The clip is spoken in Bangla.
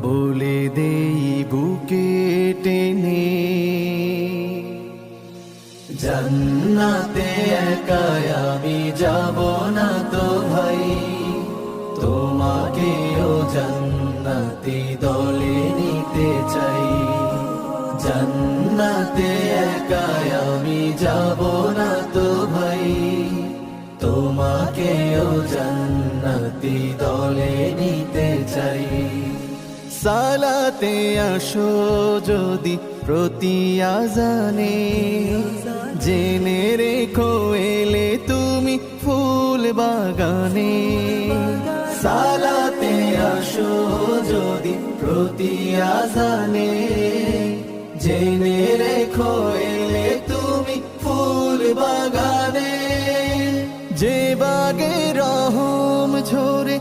বলে দেই বুকে টেনে, জান্নাতে একা আমি যাব না তো ভাই, তোমাকেও জান্নাতি দলে নিতে চাই। জান্নাতে একা আমি যাব না তো ভাই, তোমাকেও জান্নাতি দলে নিতে চাই। সালাতে আসো যদি প্রতি আজানে, জেনে রেখো এলে তুমি ফুল বাগানে। সালাতে আসো যদি প্রতি আজানে, জেনে রেখো এলে তুমি ফুল বাগানে। যে বাগে রহম ঝরে